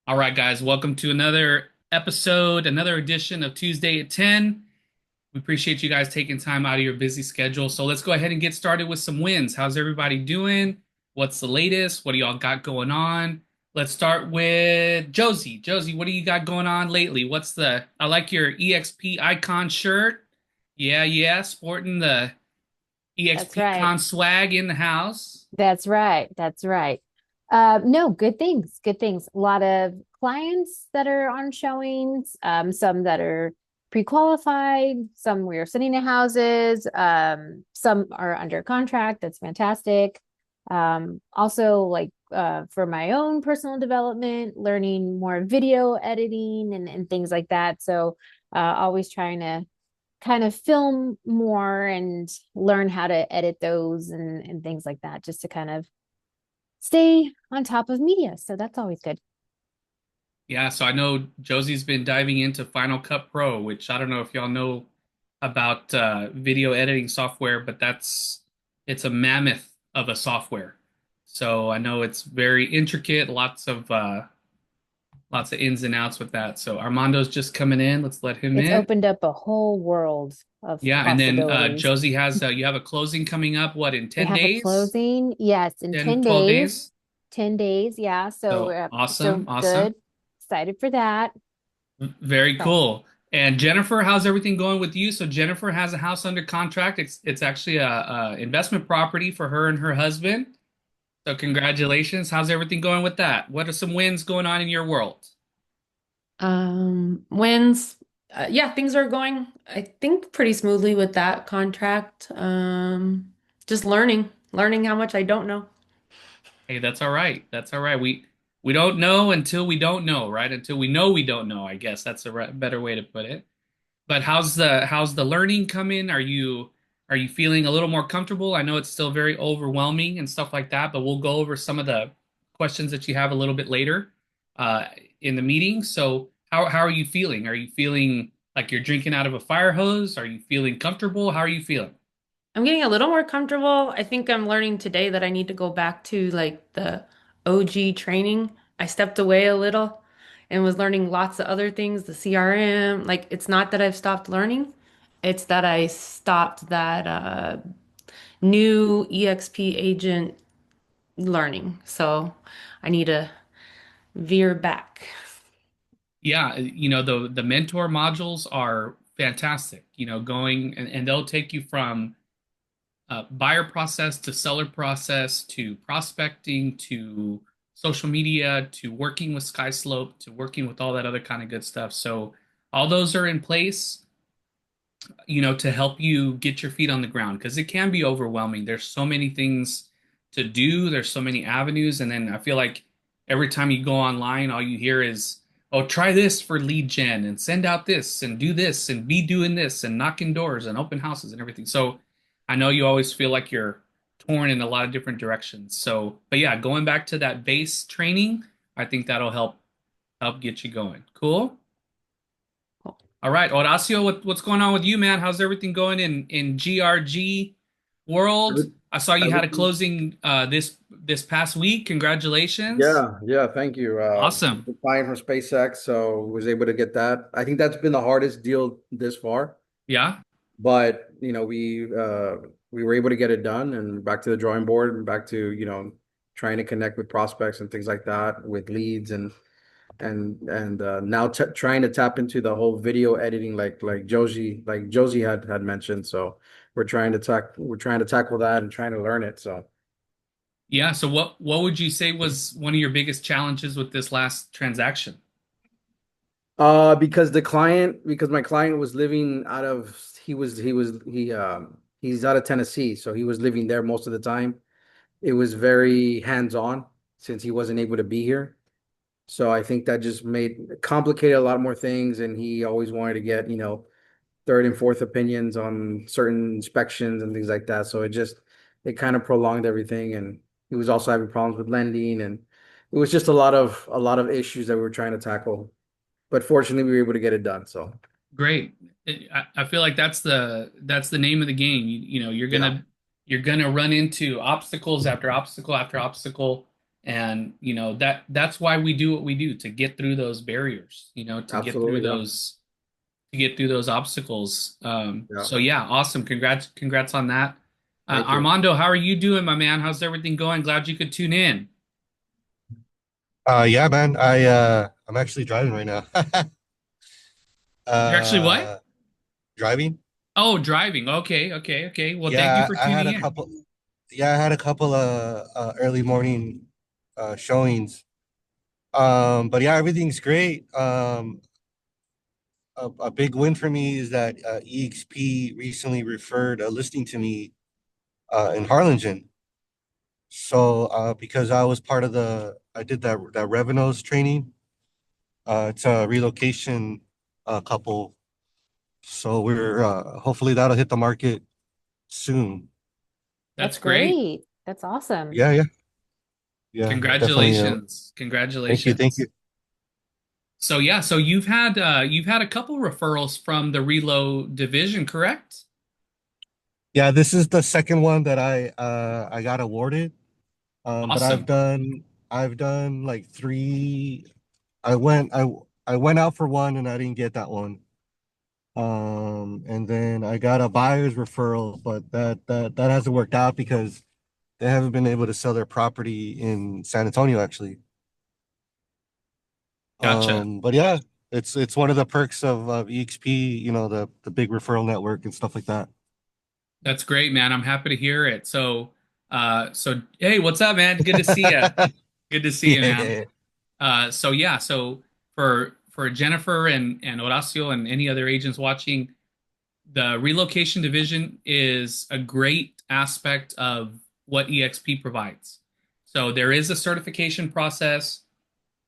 All right, guys, welcome to another episode, another edition of Tuesday at 10. We appreciate you guys taking time out of your busy schedule. So let's go ahead and get started with some wins. How's everybody doing? What's the latest? What do y'all got going on? Let's start with Josie. Josie, what do you got going on lately? I like your EXP icon shirt. Yeah, yeah, sporting the That's right. eXpCon swag in the house. That's right. That's right. No, good things. Good things. A lot of clients that are on showings, some that are pre-qualified, some we are sitting in houses, some are under contract. That's fantastic. Also like for my own personal development, learning more video editing and things like that. So always trying to kind of film more and learn how to edit those and things like that, just to kind of stay on top of media. So that's always good. Yeah, so I know Josie's been diving into Final Cut Pro, which I don't know if y'all know about video editing software, but it's a mammoth of a software. So I know it's very intricate, lots of ins and outs with that. So Armando's just coming in. Let's let him It's in. opened up a whole world of Yeah, and then possibilities. Josie has you have a closing coming up, what, in We 10 have a days? closing, yes, in 10, 10 12 days. days? 10 days, yeah. So So we're awesome, so awesome. good. Excited for that. Very So cool. And Jennifer, how's everything going with you? So Jennifer has a house under contract. It's actually a investment property for her and her husband. So congratulations. How's everything going with that? What are some wins going on in your world? Wins. Yeah, things are going, I think, pretty smoothly with that contract. Just learning how much I don't know. Hey, that's all right. That's all right. We don't know until we don't know, right? Until we know we don't know, I guess that's a better way to put it. But how's the learning coming? Are you feeling a little more comfortable? I know it's still very overwhelming and stuff like that, but we'll go over some of the questions that you have a little bit later uh, in the meeting. So how are you feeling? Are you feeling like you're drinking out of a fire hose? Are you feeling comfortable? How are you feeling? I'm getting a little more comfortable. I think I'm learning today that I need to go back to like the OG training. I stepped away a little and was learning lots of other things, the CRM. Like, it's not that I've stopped learning, it's that I stopped that new EXP agent learning. So I need to veer back. Yeah, the mentor modules are fantastic. Going and they'll take you from buyer process to seller process to prospecting to social media to working with SkySlope to working with all that other kind of good stuff. So all those are in place, to help you get your feet on the ground because it can be overwhelming. There's so many things to do, there's so many avenues, and then I feel like every time you go online, all you hear is, "Oh, try this for lead gen and send out this and do this and be doing this and knocking doors and open houses and everything." So I know you always feel like you're torn in a lot of different directions. So, but yeah, going back to that base training, I think that'll help get you going. Cool. All right, Horacio, what's going on with you, man? How's everything going in GRG world? Every- I saw you had a Everything, closing this past week. Congratulations. yeah, thank you. Awesome. The client from SpaceX, so was able to get that. I think that's been the hardest deal this far, Yeah. but we were able to get it done and back to the drawing board and back to trying to connect with prospects and things like that with leads and now t trying to tap into the whole video editing like Josie had mentioned. So we're trying to tackle that and trying to learn it. So. Yeah, so what would you say was one of your biggest challenges with this last transaction? Because my client was living out of he's out of Tennessee, so he was living there most of the time. It was very hands-on since he wasn't able to be here. So I think that just made complicated a lot more things, and he always wanted to get, third and fourth opinions on certain inspections and things like that. So it kind of prolonged everything, and he was also having problems with lending, and it was just a lot of issues that we were trying to tackle. But fortunately, we were able to get it done. So. Great. I feel like that's the name of the game. You know, Yeah. you're gonna run into obstacles after obstacle after obstacle, And that's why we do what we do, to get through those barriers, to get through Absolutely, yeah. those obstacles. Yeah. So yeah, awesome. Congrats on that. Thank you. Armando, how are you doing, my man? How's everything going? Glad you could tune in. Yeah, man. I'm actually driving right now. You're actually what? Uh Driving? Oh, driving. Okay, okay, okay. Well, thank you Yeah, for I had tuning a in. couple yeah, I had a couple of early morning showings. But yeah, everything's great. A big win for me is that eXp recently referred a listing to me in Harlingen. So because I was part of I did that Revenos training. It's a relocation couple. So we're hopefully that'll hit the market soon. That's That's great. great. That's awesome. Yeah, yeah, yeah. Definitely. Congratulations. Thank you. Congratulations. So yeah, so you've had a couple referrals from the Relo division, correct? Yeah, this is the second one that I got awarded. But Awesome. I've done like three. I went I I went out for one and I didn't get that one. And then I got a buyer's referral, but that hasn't worked out because they haven't been able to sell their property in San Antonio actually. Gotcha. But yeah, it's one of the perks of EXP, the big referral network and stuff like that. That's great, man. I'm happy to hear it. So hey, what's up, man? Good to see you. Good to see you, Yeah, man. yeah, So yeah, so for Jennifer and Horacio and any other agents watching, the relocation division is a great aspect of what EXP provides. So there is a certification process.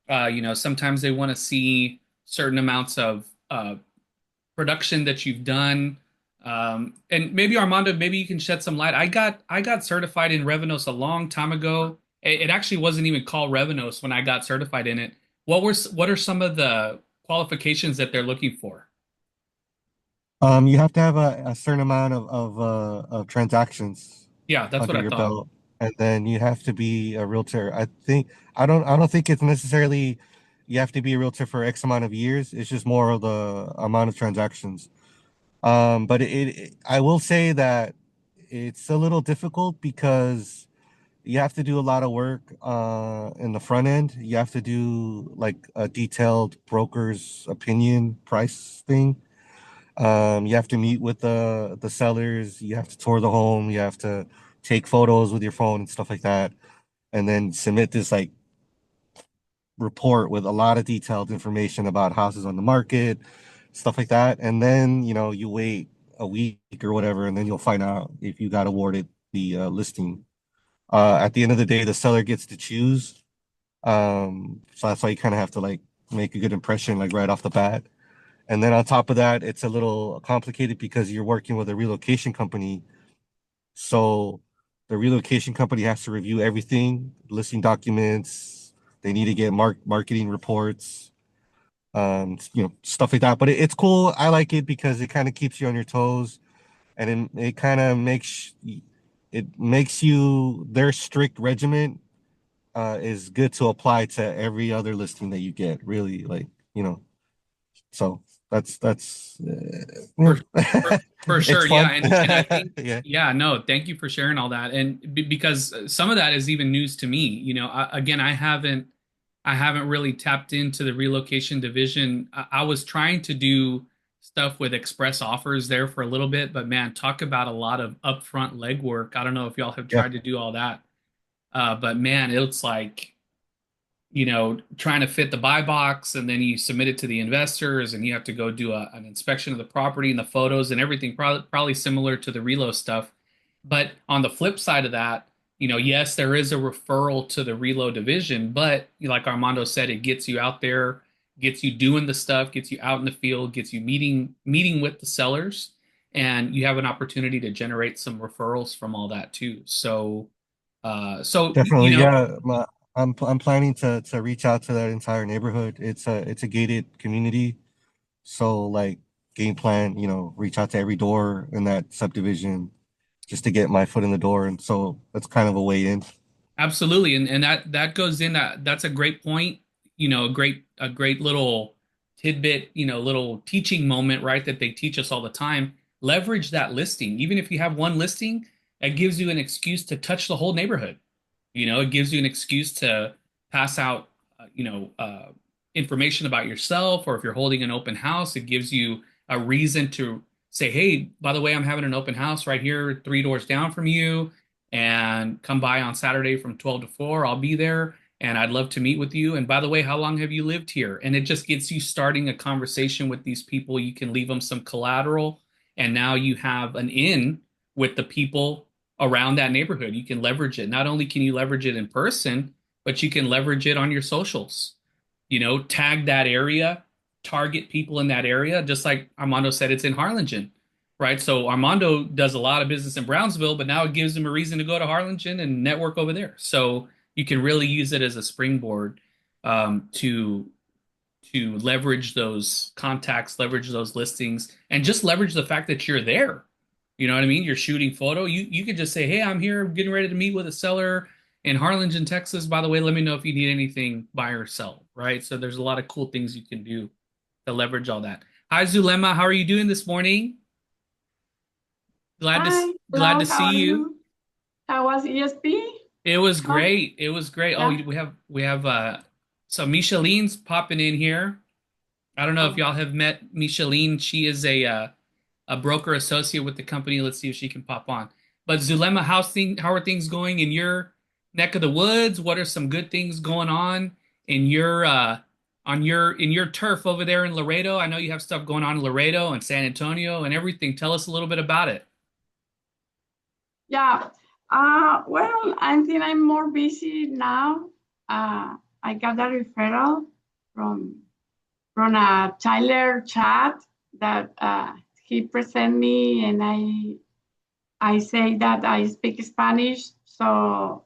Sometimes they want to see certain amounts of production that you've done. And maybe Armando, maybe you can shed some light. I got certified in Revenos a long time ago. It actually wasn't even called Revenos when I got certified in it. What are some of the qualifications that they're looking for? You have to have a certain amount of transactions Yeah, that's what under I your thought. belt, and then you have to be a realtor. I don't think it's necessarily you have to be a realtor for X amount of years. It's just more of the amount of transactions. But I will say that it's a little difficult because you have to do a lot of work in the front end. You have to do like a detailed broker's opinion price thing. You have to meet with the sellers, you have to tour the home, you have to take photos with your phone and stuff like that, and then submit this like report with a lot of detailed information about houses on the market, stuff like that. And then, you wait a week or whatever, and then you'll find out if you got awarded the listing. At the end of the day, the seller gets to choose. So that's why you kind of have to like make a good impression like right off the bat. And then on top of that, it's a little complicated because you're working with a relocation company. So the relocation company has to review everything, listing documents. They need to get marketing reports, stuff like that. But it's cool. I like it because it kind of keeps you on your toes, and it kind of makes you their strict regimen is good to apply to every other listing that you get. Really, like you know. So that's For for it's sure, yeah, fun. and I think, Yeah, yeah, no, thank you for sharing all that, and because some of that is even news to me. Again, I haven't really tapped into the relocation division. I was trying to do stuff with express offers there for a little bit, but man, talk about a lot of upfront legwork. I don't know if y'all have yeah, tried to do all that, but man, it's like trying to fit the buy box, and then you submit it to the investors, and you have to go do an inspection of the property and the photos and everything, probably similar to the relo stuff. But on the flip side of that, yes, there is a referral to the relo division, but like Armando said, it gets you out there, gets you doing the stuff, gets you out in the field, gets you meeting with the sellers, and you have an opportunity to generate some referrals from all that too. So definitely. Yeah, I'm planning to reach out to that entire neighborhood. It's a gated community, so like game plan, reach out to every door in that subdivision just to get my foot in the door, and so that's kind of a way in. Absolutely, and that goes in that's a great point. A great little tidbit, little teaching moment, right? That they teach us all the time. Leverage that listing, even if you have one listing, that gives you an excuse to touch the whole neighborhood. It gives you an excuse to pass out, information about yourself, or if you're holding an open house, it gives you a reason to say, "Hey, by the way, I'm having an open house right here, three doors down from you, and come by on Saturday from 12 to 4. I'll be there, and I'd love to meet with you. And by the way, how long have you lived here?" And it just gets you starting a conversation with these people. You can leave them some collateral, and now you have an in with the people around that neighborhood. You can leverage it. Not only can you leverage it in person, but you can leverage it on your socials. Tag that area, target people in that area, just like Armando said, it's in Harlingen, right? So Armando does a lot of business in Brownsville, but now it gives him a reason to go to Harlingen and network over there. So you can really use it as a springboard, to leverage those contacts, leverage those listings, and just leverage the fact that you're there. You know what I mean? You're shooting photo. You could just say, "Hey, I'm here, getting ready to meet with a seller in Harlingen, Texas. By the way, let me know if you need anything, buy or sell." Right? So there's a lot of cool things you can do to leverage all that. Hi, Zulema. How are you doing this morning? Glad to Hi, glad hello, to how see are you. you? How was ESP? It was Con? great. It was great. Oh, Yeah. we have so Micheline's popping in here. I don't know if Oh, y'all have met Micheline. She is a broker associate with the company. Let's see if she can pop on. But Zulema, how are things going in your neck of the woods? What are some good things going on in your in your turf over there in Laredo? I know you have stuff going on in Laredo and San Antonio and everything. Tell us a little bit about it. yeah. Well, I think I'm more busy now. I got a referral from a Tyler chat that he present me, and I say that I speak Spanish, so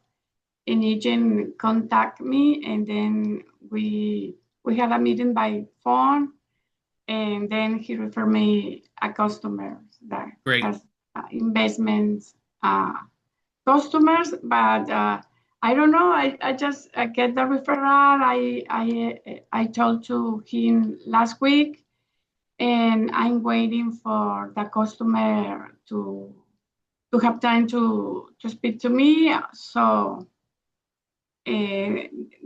an agent contact me, and then we had a meeting by phone, and then he referred me a customer that Great. has investments customers, but I don't know. I just get the referral. I told to him last week, and I'm waiting for the customer to have time to speak to me. So uh,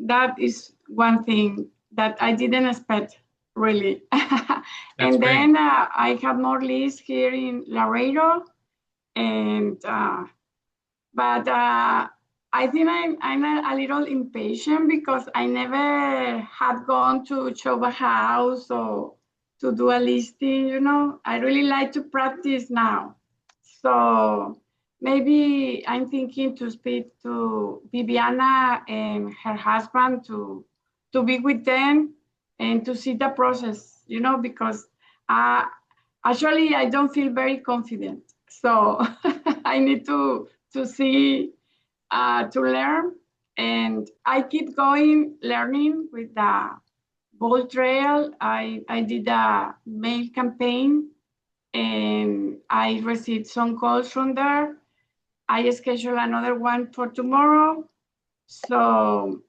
that is one thing that I didn't expect really. That's And great. then I have more leads here in Laredo, and but I think I'm a little impatient because I never had gone to show a house or to do a listing. I really like to practice now. So maybe I'm thinking to speak to Viviana and her husband to be with them and to see the process, because uh, actually I don't feel very confident. So I need to see, to learn. And I keep going learning with the Bold Trail. I did a mail campaign, and I received some calls from there. I scheduled another one for tomorrow. So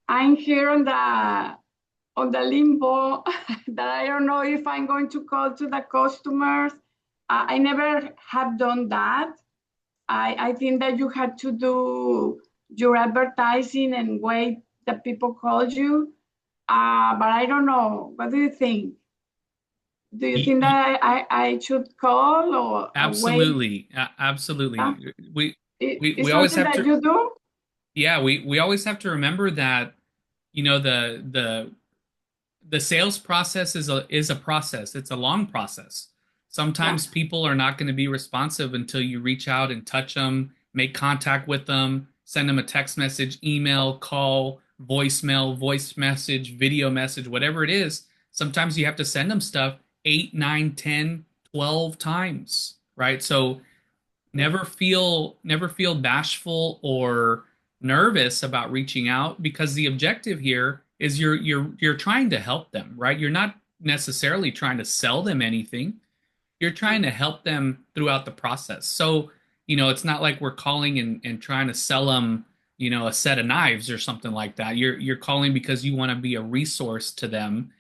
I'm here on the limbo that I don't know if I'm going to call to the customers. I never have done that. I think that you had to do your advertising and wait that people call you. But I don't know. What do you think? Do you Y- think y- that I should call or wait? Absolutely. Uh, Absolutely. We it's we always something have that to, you do? yeah, we always have to remember that, the sales process is a process. It's a long process. Yeah. Sometimes people are not going to be responsive until you reach out and touch them, make contact with them, send them a text message, email, call, voicemail, voice message, video message, whatever it is. Sometimes you have to send them stuff 8, 9, 10, 12 times, right? So never feel bashful or nervous about reaching out, because the objective here is you're trying to help them, right? You're not necessarily trying to sell them anything. You're trying to help them throughout the process. So it's not like we're calling and trying to sell them a set of knives or something like that. You're calling because you want to be a resource to them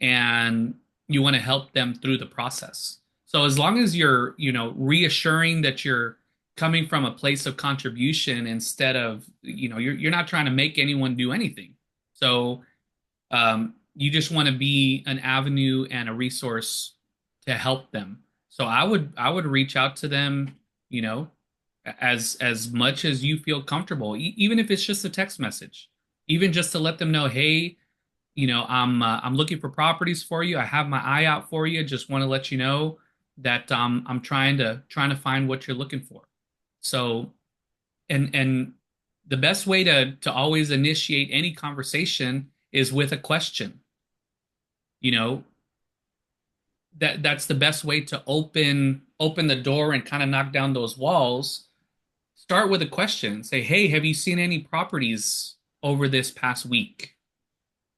and you want to help them through the process. So as long as you're, reassuring that you're coming from a place of contribution instead of, you're not trying to make anyone do anything. So you just want to be an avenue and a resource to help them. So I would reach out to them, you know, as much as you feel comfortable, even if it's just a text message, even just to let them know, hey, I'm looking for properties for you. I have my eye out for you. Just want to let you know that I'm trying to find what you're looking for. So, and the best way to always initiate any conversation is with a question. You know, that's the best way to open the door and kind of knock down those walls. Start with a question. Say, hey, have you seen any properties over this past week?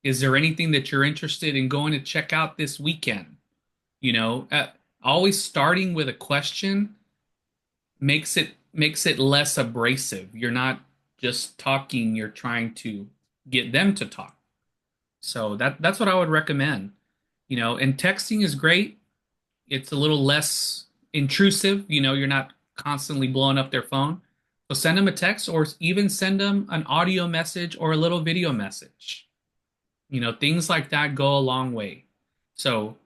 Is there anything that you're interested in going to check out this weekend? You know, always starting with a question makes it less abrasive. You're not just talking, you're trying to get them to talk. So that's what I would recommend. And texting is great. It's a little less intrusive. You're not constantly blowing up their phone. So send them a text or even send them an audio message or a little video message. Things like that go a long way. So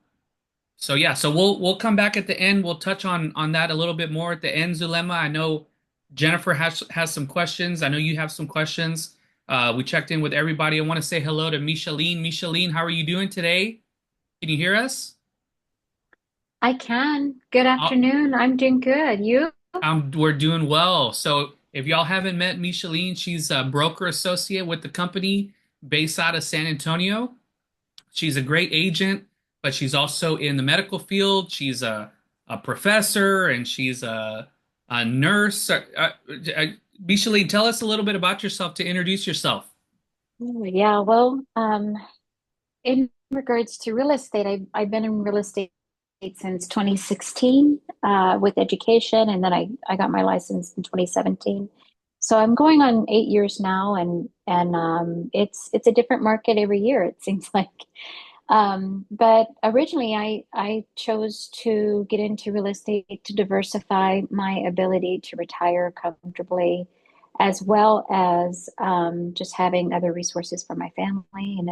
yeah, so we'll come back at the end. We'll touch on that a little bit more at the end, Zulema. I know Jennifer has some questions. I know you have some questions. We checked in with everybody. I want to say hello to Micheline. Micheline, how are you doing today? Can you hear us? I can. Good afternoon. I'm doing good. You? We're doing well. So if y'all haven't met Micheline, she's a broker associate with the company based out of San Antonio. She's a great agent, but she's also in the medical field. She's a professor and she's a nurse. Micheline, tell us a little bit about yourself to introduce yourself. Oh, yeah, well, in regards to real estate, I've been in real estate since 2016 with education, and then I got my license in 2017. So I'm going on 8 years now, and it's a different market every year, it seems like. But originally, I chose to get into real estate to diversify my ability to retire comfortably, as well as just having other resources for my family. And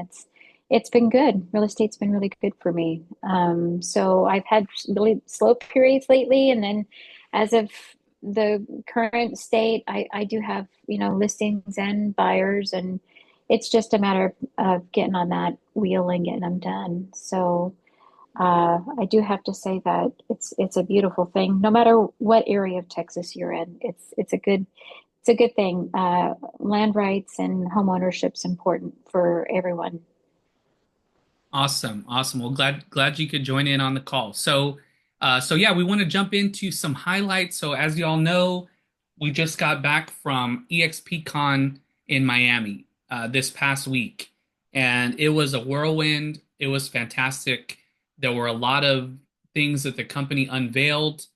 it's been good. Real estate's been really good for me. So I've had really slow periods lately, and then as of the current state, I do have, listings and buyers, and it's just a matter of getting on that wheel and getting them done. So I do have to say that it's a beautiful thing. No matter what area of Texas you're in, it's a good thing. Land rights and home ownership's important for everyone. Awesome, awesome. Well, glad you could join in on the call. So yeah, we want to jump into some highlights. So as you all know, we just got back from eXpCon in Miami this past week, and it was a whirlwind. It was fantastic. There were a lot of things that the company unveiled,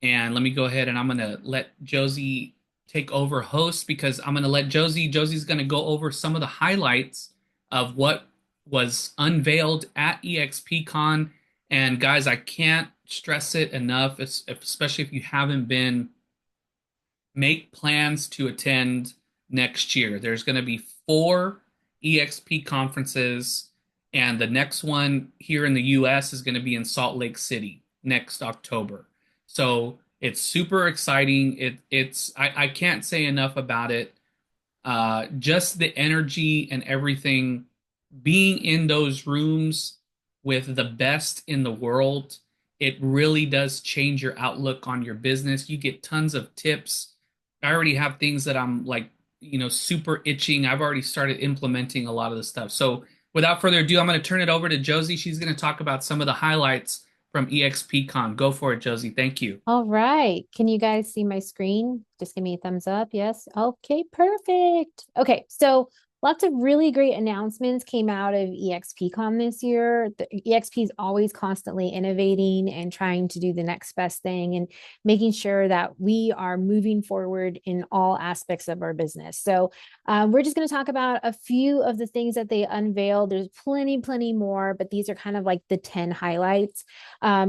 and let me go ahead and I'm gonna let Josie take over host because I'm gonna let Josie's gonna go over some of the highlights of what was unveiled at eXpCon. And guys, I can't stress it enough, especially if you haven't been, make plans to attend next year. There's going to be 4 EXP conferences, and the next one here in the US is going to be in Salt Lake City next October. So it's super exciting. I can't say enough about it. Just the energy and everything, being in those rooms with the best in the world, it really does change your outlook on your business. You get tons of tips. I already have things that I'm like, super itching. I've already started implementing a lot of the stuff. So without further ado, I'm going to turn it over to Josie. She's going to talk about some of the highlights from eXpCon. Go for it, Josie. Thank you. All right. Can you guys see my screen? Just give me a thumbs up. Yes. Okay, perfect. Okay, so Lots of really great announcements came out of eXpCon this year. The eXp is always constantly innovating and trying to do the next best thing and making sure that we are moving forward in all aspects of our business. So we're just going to talk about a few of the things that they unveiled. There's plenty more, but these are kind of like the 10 highlights.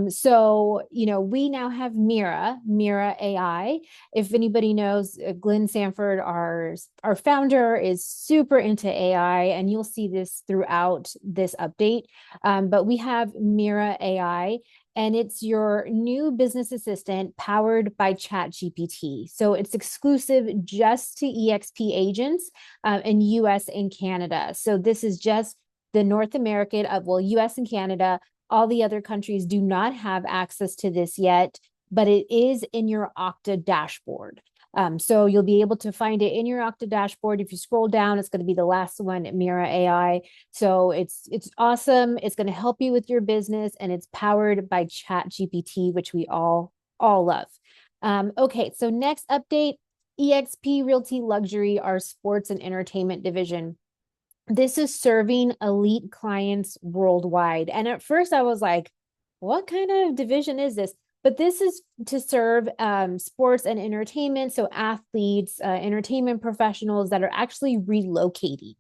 So, we now have Mira AI. If anybody knows, Glenn Sanford, our founder, is super into AI, and you'll see this throughout this update. But we have Mira AI, and it's your new business assistant powered by ChatGPT. So it's exclusive just to eXp agents in US and Canada. So this is just the North American, US and Canada. All the other countries do not have access to this yet, but it is in your Okta dashboard. So you'll be able to find it in your Okta dashboard. If you scroll down, it's going to be the last one, Mira AI. So it's awesome. It's going to help you with your business, and it's powered by ChatGPT, which we all love. Okay, so next update, eXp Realty Luxury, our sports and entertainment division. This is serving elite clients worldwide. And at first I was like, what kind of division is this? But this is to serve sports and entertainment, so athletes, entertainment professionals that are actually relocating.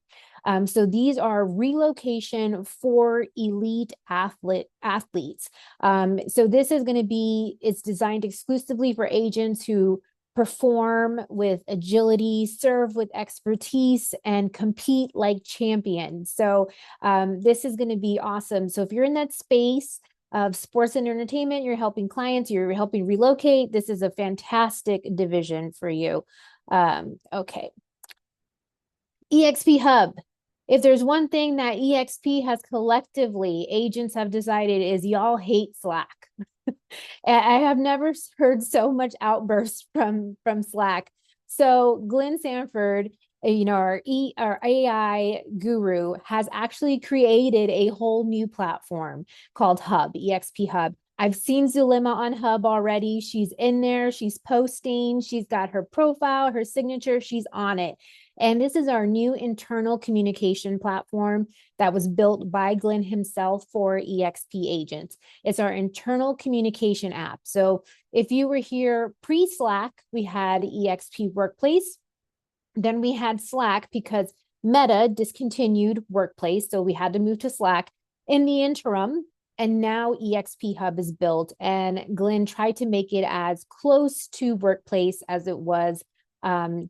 So these are relocation for elite athletes. So this is going to be, it's designed exclusively for agents who perform with agility, serve with expertise, and compete like champions. So this is going to be awesome. So if you're in that space of sports and entertainment, you're helping clients, you're helping relocate, this is a fantastic division for you. Okay. eXp Hub. If there's one thing that eXp has collectively, agents have decided, is y'all hate Slack. I have never heard so much outbursts from Slack. So Glenn Sanford, our AI guru, has actually created a whole new platform called Hub, eXp Hub. I've seen Zulema on Hub already. She's in there. She's posting. She's got her profile, her signature. She's on it. And this is our new internal communication platform that was built by Glenn himself for eXp agents. It's our internal communication app. So if you were here pre-Slack, we had eXp Workplace. Then we had Slack because Meta discontinued Workplace. So we had to move to Slack in the interim. And now eXp Hub is built, and Glenn tried to make it as close to Workplace as it was,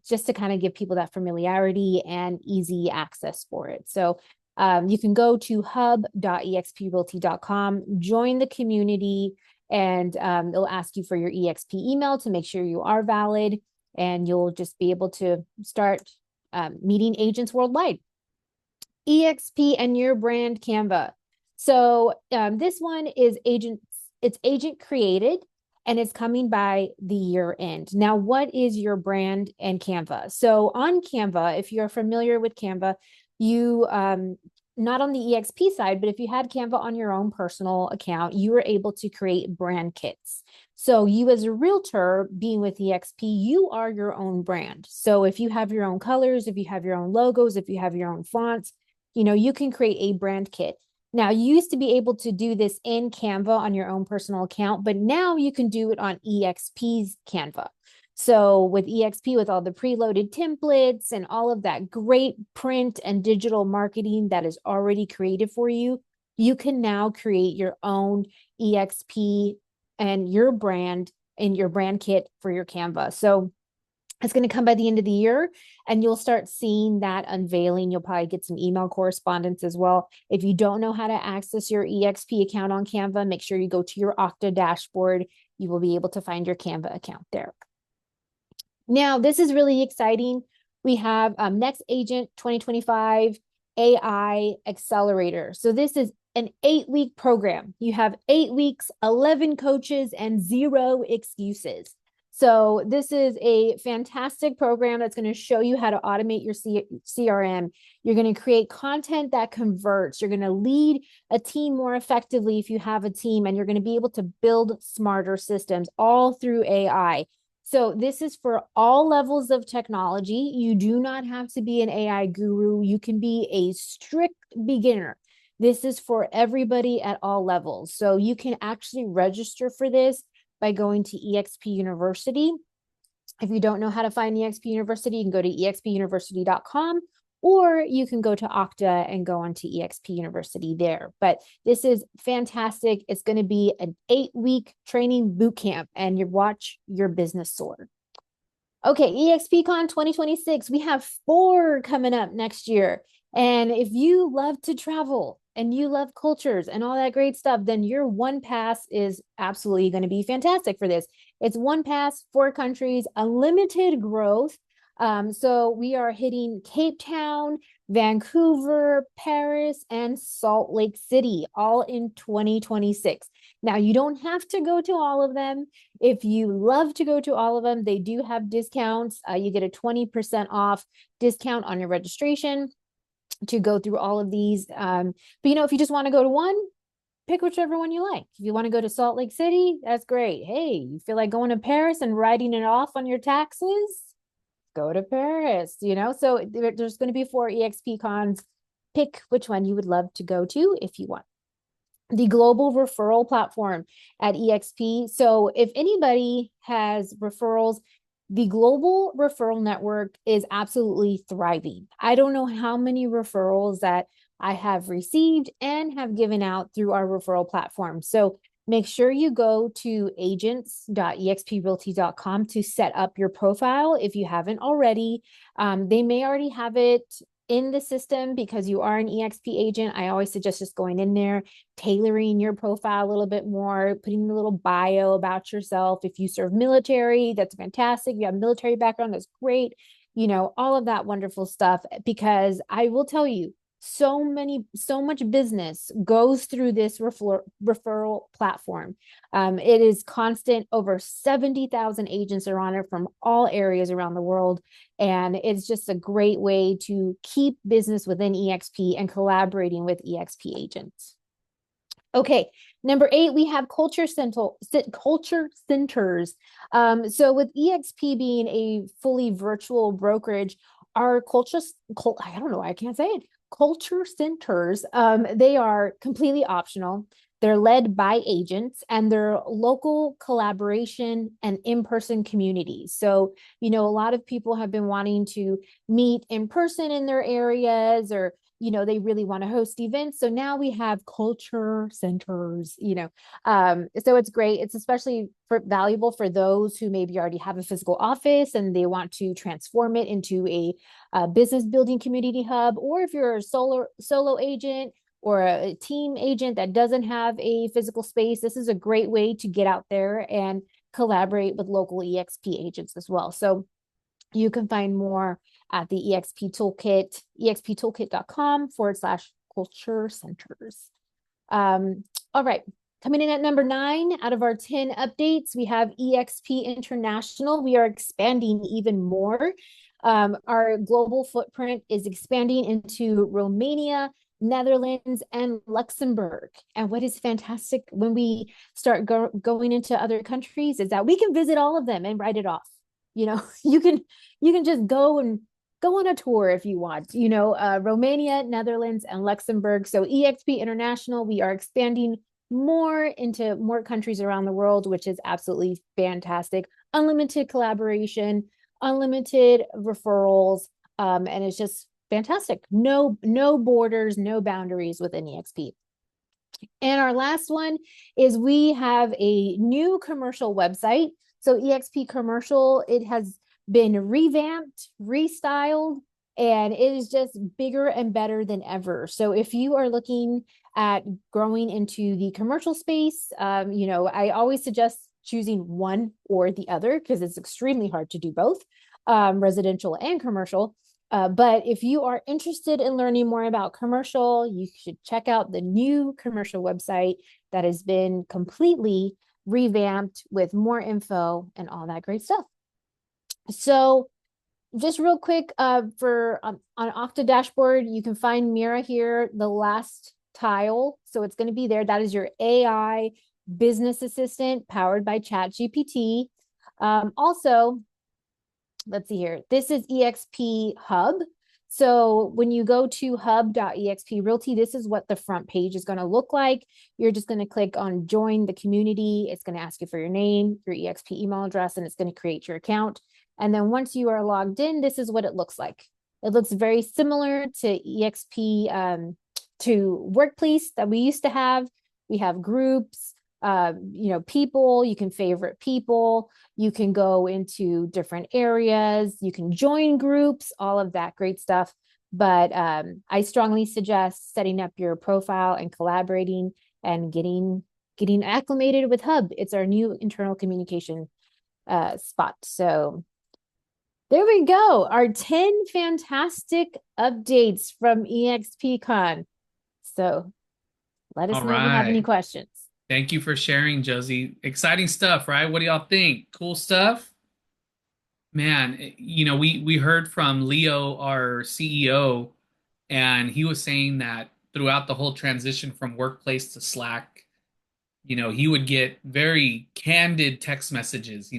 just to kind of give people that familiarity and easy access for it. So you can go to hub.exprealty.com, join the community, and it'll ask you for your eXp email to make sure you are valid, and you'll just be able to start meeting agents worldwide. eXp and your brand Canva. So this one is it's agent created, and it's coming by the year end. Now, what is your brand and Canva? So on Canva, if you're familiar with Canva, you, not on the eXp side, but if you had Canva on your own personal account, you were able to create brand kits. So you as a realtor being with eXp, you are your own brand. So if you have your own colors, if you have your own logos, if you have your own fonts, you can create a brand kit. Now, you used to be able to do this in Canva on your own personal account, but now you can do it on eXp's Canva. So with eXp, with all the preloaded templates and all of that great print and digital marketing that is already created for you, you can now create your own eXp and your brand and your brand kit for your Canva. So it's going to come by the end of the year, and you'll start seeing that unveiling. You'll probably get some email correspondence as well. If you don't know how to access your eXp account on Canva, make sure you go to your Okta dashboard. You will be able to find your Canva account there. Now, this is really exciting. We have Next Agent 2025 AI Accelerator. So this is an 8-week program. You have 8 weeks, 11 coaches, and 0 excuses. So this is a fantastic program that's going to show you how to automate your CRM. You're going to create content that converts. You're going to lead a team more effectively if you have a team, and you're going to be able to build smarter systems all through AI. So this is for all levels of technology. You do not have to be an AI guru. You can be a strict beginner. This is for everybody at all levels. So you can actually register for this by going to eXp University. If you don't know how to find eXp University, you can go to expuniversity.com, or you can go to Okta and go onto eXp University there. But this is fantastic. It's going to be an 8-week training boot camp, and you watch your business soar. Okay, eXpCon 2026. We have 4 coming up next year. And if you love to travel and you love cultures and all that great stuff, then your one pass is absolutely going to be fantastic for this. It's one pass, 4 countries, unlimited growth. So we are hitting Cape Town, Vancouver, Paris, and Salt Lake City, all in 2026. Now, you don't have to go to all of them. If you love to go to all of them, they do have discounts. You get a 20% off discount on your registration to go through all of these. But if you just want to go to one, pick whichever one you like. If you want to go to Salt Lake City, that's great. Hey, you feel like going to Paris and writing it off on your taxes? Go to Paris, So there's going to be 4 EXP cons. Pick which one you would love to go to if you want. The global referral platform at eXp. So if anybody has referrals, the global referral network is absolutely thriving. I don't know how many referrals that I have received and have given out through our referral platform. So make sure you go to agents.exprealty.com to set up your profile if you haven't already. They may already have it in the system because you are an EXP agent. I always suggest just going in there, tailoring your profile a little bit more, putting a little bio about yourself. If you serve military, that's fantastic. If you have military background, that's great. All of that wonderful stuff, because I will tell you, so much business goes through this referral platform. It is constant. Over 70,000 agents are on it from all areas around the world. And it's just a great way to keep business within EXP and collaborating with EXP agents. Okay, number 8, we have culture centers. So with EXP being a fully virtual brokerage, our culture centers, they are completely optional. They're led by agents, and they're local collaboration and in-person communities. So, a lot of people have been wanting to meet in person in their areas, or, they really want to host events. So now we have culture centers, so it's great. It's especially valuable for those who maybe already have a physical office and they want to transform it into a business building community hub, or if you're a solo agent or a team agent that doesn't have a physical space, this is a great way to get out there and collaborate with local EXP agents as well. So you can find more at the EXP Toolkit, exptoolkit.com/culture centers. All right. Coming in at number 9 out of our 10 updates, we have EXP International. We are expanding even more. Our global footprint is expanding into Romania, Netherlands, and Luxembourg. And what is fantastic when we start going into other countries is that we can visit all of them and write it off. You can just go on a tour if you want. Romania, Netherlands, and Luxembourg. So EXP International, we are expanding more into more countries around the world, which is absolutely fantastic. Unlimited collaboration, unlimited referrals, and it's just fantastic. No borders, no boundaries within EXP. And our last one is we have a new commercial website. So EXP Commercial, it has been revamped, restyled, and it is just bigger and better than ever. So if you are looking at growing into the commercial space, I always suggest choosing one or the other because it's extremely hard to do both, residential and commercial. But if you are interested in learning more about commercial, you should check out the new commercial website that has been completely revamped with more info and all that great stuff. So just real quick, for on Okta dashboard, you can find Mira here, the last tile. So it's going to be there. That is your AI business assistant powered by ChatGPT. Also, let's see here. This is eXp Hub. So when you go to hub.exp realty, this is what the front page is going to look like. You're just going to click on join the community. It's going to ask you for your name, your eXp email address, and it's going to create your account. And then once you are logged in, this is what it looks like. It looks very similar to eXp, to Workplace that we used to have. We have groups, people, you can favorite people, you can go into different areas, you can join groups, all of that great stuff. But I strongly suggest setting up your profile and collaborating and getting acclimated with Hub. It's our new internal communication spot. So there we go. Our 10 fantastic updates from eXpCon. So let us All know if you have any right. questions. Thank you for sharing, Josie. Exciting stuff, right? What do y'all think? Cool stuff? Man, we heard from Leo, our CEO, and he was saying that throughout the whole transition from Workplace to Slack, he would get very candid text messages,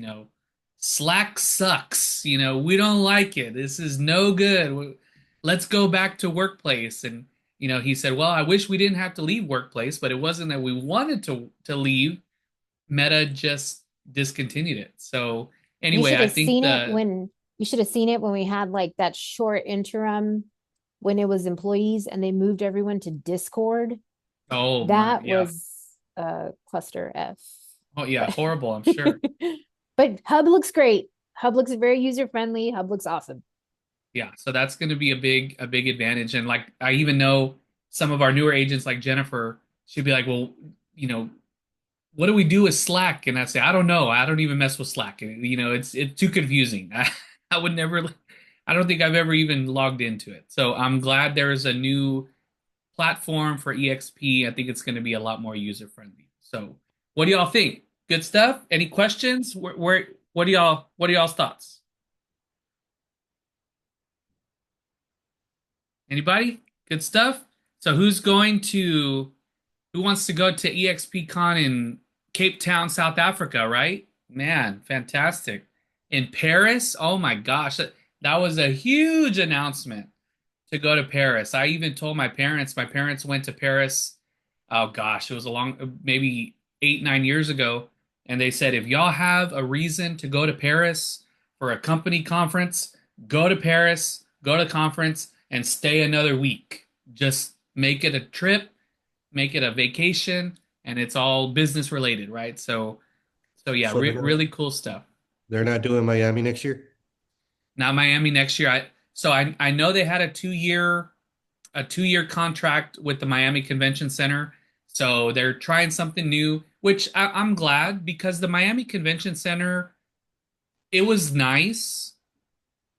Slack sucks, we don't like it. This is no good. Let's go back to Workplace. And, he said, well, I wish we didn't have to leave Workplace, but it wasn't that we wanted to leave. Meta just discontinued it. So You anyway, should I have think seen it when we had like that short interim when it was employees and they moved everyone to Discord. oh my, That yeah. was a cluster F. Oh yeah, But horrible, I'm sure. but Hub looks great. Hub looks very user friendly. Hub looks awesome. Yeah, so that's going to be a big advantage. And like I even know some of our newer agents like Jennifer, she'd be like, "Well, you know, what do we do with Slack?" And I say, "I don't know. I don't even mess with Slack. It's too confusing. I would never I don't think I've ever even logged into it. So I'm glad there is a new platform for EXP. I think it's going to be a lot more user friendly. So, what do y'all think? Good stuff? Any questions? What are y'all's thoughts? Anybody? Good stuff? So who wants to go to eXpCon in Cape Town, South Africa, right? Man, fantastic. In Paris? Oh my gosh, that was a huge announcement to go to Paris. I even told my parents. My parents went to Paris. Oh gosh, it was a long, maybe 8, 9 years ago. And they said, if y'all have a reason to go to Paris for a company conference, go to Paris, go to conference, and stay another week. Just make it a trip, make it a vacation, and it's all business related, right? So yeah, So really cool stuff. they're not doing Miami next year? Now Miami next year. I know they had a 2-year contract with the Miami Convention Center. So they're trying something new, which I'm glad because the Miami Convention Center, it was nice,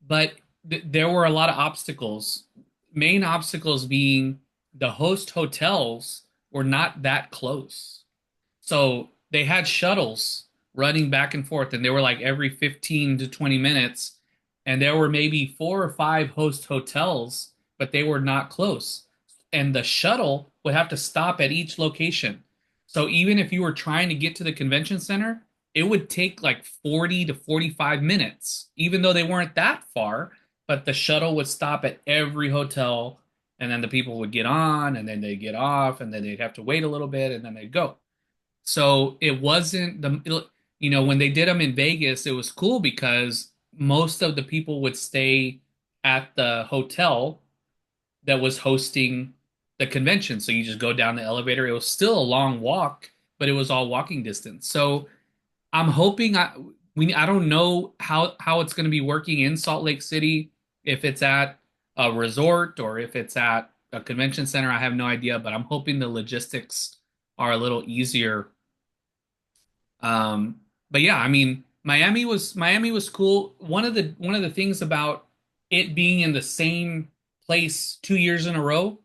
but there were a lot of obstacles. Main obstacles being the host hotels were not that close. So they had shuttles running back and forth, and they were like every 15 to 20 minutes. And there were maybe 4 or 5 host hotels, but they were not close. And the shuttle would have to stop at each location. So even if you were trying to get to the convention center, it would take like 40 to 45 minutes, even though they weren't that far. But the shuttle would stop at every hotel, and then the people would get on, and then they'd get off, and then they'd have to wait a little bit, and then they'd go. So it wasn't when they did them in Vegas, it was cool because most of the people would stay at the hotel that was hosting the convention. So you just go down the elevator. It was still a long walk, but it was all walking distance. So I'm hoping I don't know how it's going to be working in Salt Lake City, if it's at a resort or if it's at a convention center. I have no idea, but I'm hoping the logistics are a little easier. But yeah, I mean, Miami was cool. One of the things about it being in the same place 2 years in a row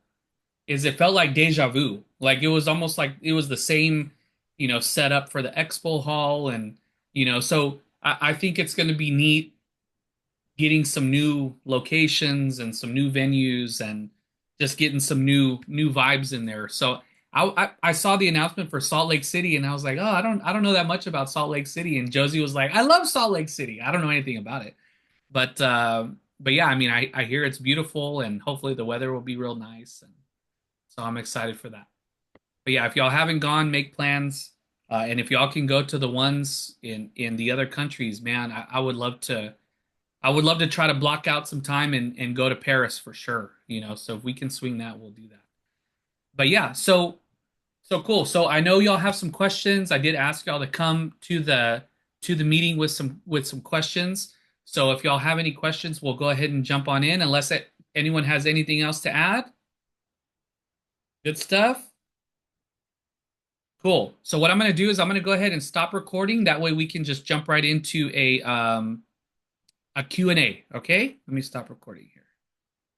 is it felt like deja vu. Like it was almost like it was the same, setup for the expo hall, and so I think it's going to be neat getting some new locations and some new venues and just getting some new vibes in there. So I saw the announcement for Salt Lake City, and I was like, oh, I don't know that much about Salt Lake City. And Josie was like, I love Salt Lake City. I don't know anything about it, but yeah, I mean, I hear it's beautiful, and hopefully the weather will be real nice, and so I'm excited for that. But yeah, if y'all haven't gone, make plans. And if y'all can go to the ones in the other countries, man, I would love to. I would love to try to block out some time and go to Paris for sure. So if we can swing that, we'll do that. But yeah, so cool. So I know y'all have some questions. I did ask y'all to come to the meeting with some questions. So if y'all have any questions, we'll go ahead and jump on in unless anyone has anything else to add. Good stuff. Cool. So what I'm going to do is I'm going to go ahead and stop recording. That way we can just jump right into a Q&A. Okay? Let me stop recording here.